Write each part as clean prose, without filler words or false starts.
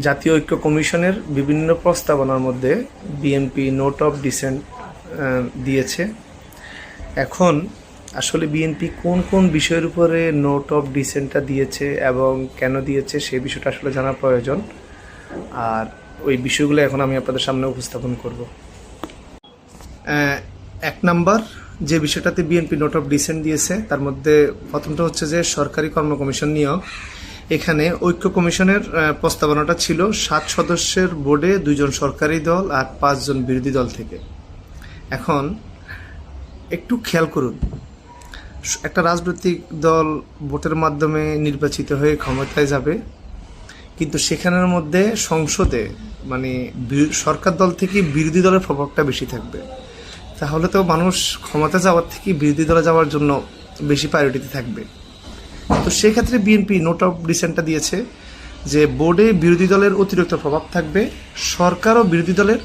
জাতীয় ঐক্য কমিশনের বিভিন্ন প্রস্তাবনার মধ্যে বিএনপি নোট অফ ডিসেন্ট দিয়েছে। এখন আসলে বিএনপি কোন কোন বিষয়ের উপরে নোট অফ ডিসেন্টটা দিয়েছে এবং কেন দিয়েছে সেই বিষয়টা আসলে জানা প্রয়োজন, আর ওই বিষয়গুলো এখন আমি আপনাদের সামনে উপস্থাপন করব। এক নাম্বার যে বিষয়টাতে বিএনপি নোট অফ ডিসেন্ট দিয়েছে তার মধ্যে প্রথমটা হচ্ছে যে সরকারি কর্ম কমিশন নিয়োগ। এখানে ঐক্য কমিশনের প্রস্তাবনাটা ছিল 7 সদস্যের বোর্ডে 2 জন সরকারি দল আর 5 জন বিরোধী দল থেকে। এখন একটু খেয়াল করুন, একটা রাজনৈতিক দল ভোটের মাধ্যমে নির্বাচিত হয়ে ক্ষমতায় যাবে, কিন্তু সেখানের মধ্যে সংসদে মানে সরকার দল থেকে বিরোধী দলের প্রভাবটা বেশি থাকবে। তাহলে তো মানুষ ক্ষমতা যাওয়ার থেকে বিরোধী দলে যাওয়ার জন্য বেশি প্রায়োরিটিতে থাকবে। তো সেক্ষেত্রে বিএনপি নোট অফ ডিসেন্টটা দিয়েছে যে বোর্ডে বিরোধী দলের অতিরিক্ত প্রভাব থাকবে। সরকার ও বিরোধী দলের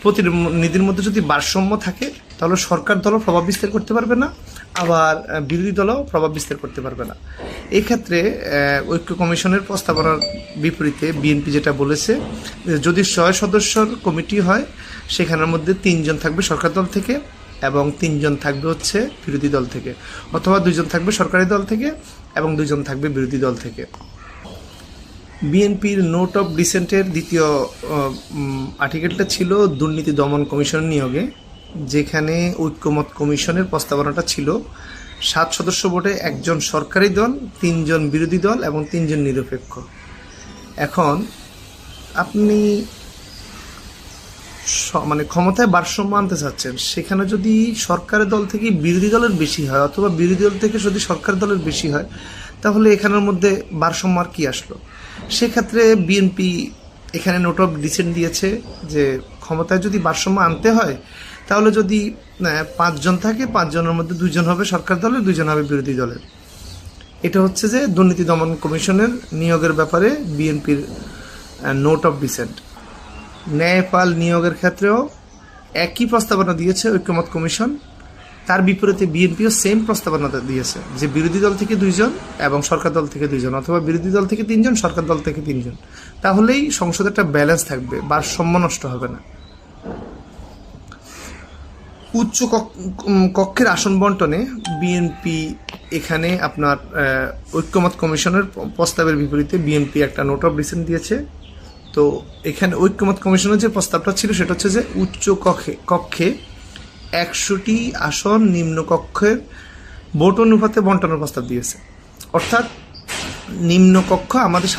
প্রতিনিধির মধ্যে যদি ভারসাম্য থাকে তাহলে সরকার দলও প্রভাব বিস্তার করতে পারবে না, আবার বিরোধী দলও প্রভাব বিস্তার করতে পারবে না। এই ক্ষেত্রে ঐক্য কমিশনের প্রস্তাবনার বিপরীতে বিএনপি যেটা বলেছে, যদি 6 সদস্যর কমিটি হয় সেখানের মধ্যে 3 জন থাকবে সরকার দল থেকে এবং 3 জন থাকবে হচ্ছে বিরোধী দল থেকে, অথবা 2 জন থাকবে সরকারি দল থেকে এবং 2 জন থাকবে বিরোধী দল থেকে। বিএনপির নোট অফ ডিসেন্টের দ্বিতীয় আর্টিকেলটা ছিল দুর্নীতি দমন কমিশন নিয়োগে, যেখানে ঐক্যমত কমিশনের প্রস্তাবনাটা ছিল 7 সদস্য বোর্ডে 1 জন সরকারি দল, 3 জন বিরোধী দল এবং 3 জন নিরপেক্ষ। এখন আপনি মানে ক্ষমতায় ভারসাম্য আনতে চাচ্ছেন, সেখানে যদি সরকারের দল থেকে বিরোধী দলের বেশি হয় অথবা বিরোধী দল থেকে যদি সরকার দলের বেশি হয়, তাহলে এখানের মধ্যে ভারসাম্য আর কি আসলো? সেক্ষেত্রে বিএনপি এখানে নোট অফ ডিসেন্ট দিয়েছে যে ক্ষমতায় যদি ভারসাম্য আনতে হয় তাহলে যদি 5 জন থাকে, 5 জনের মধ্যে 2 জন হবে সরকার দলের, 2 জন হবে বিরোধী দলের। এটা হচ্ছে যে দুর্নীতি দমন কমিশনের নিয়োগের ব্যাপারে বিএনপির নোট অফ ডিসেন্ট। ন্যায়পাল নিয়োগের ক্ষেত্রেও একই প্রস্তাবনা দিয়েছে ঐক্যমত কমিশন, তার বিপরীতে বিএনপিও সেম প্রস্তাবনা দিয়েছে যে বিরোধী দল থেকে 2 জন এবং সরকার দল থেকে 2 জন, অথবা বিরোধী দল থেকে 3 জন সরকার দল থেকে 3 জন। তাহলেই সংসদে একটা ব্যালেন্স থাকবে, ভারসাম্য নষ্ট হবে না। উচ্চ কক্ষের আসন বন্টনে বিএনপি এখানে আপনার ঐক্যমত কমিশনের প্রস্তাবের বিপরীতে বিএনপি একটা নোট অফ ডিসেন্ট দিয়েছে। তো এখানে ঐক্যমত কমিশনের যে প্রস্তাবটা ছিল সেটা হচ্ছে যে উচ্চ কক্ষে 100টি আসন নিম্ন কক্ষের ভোট অনুপাতে বন্টনের প্রস্তাব দিয়েছে। অর্থাৎ নিম্ন কক্ষ আমাদের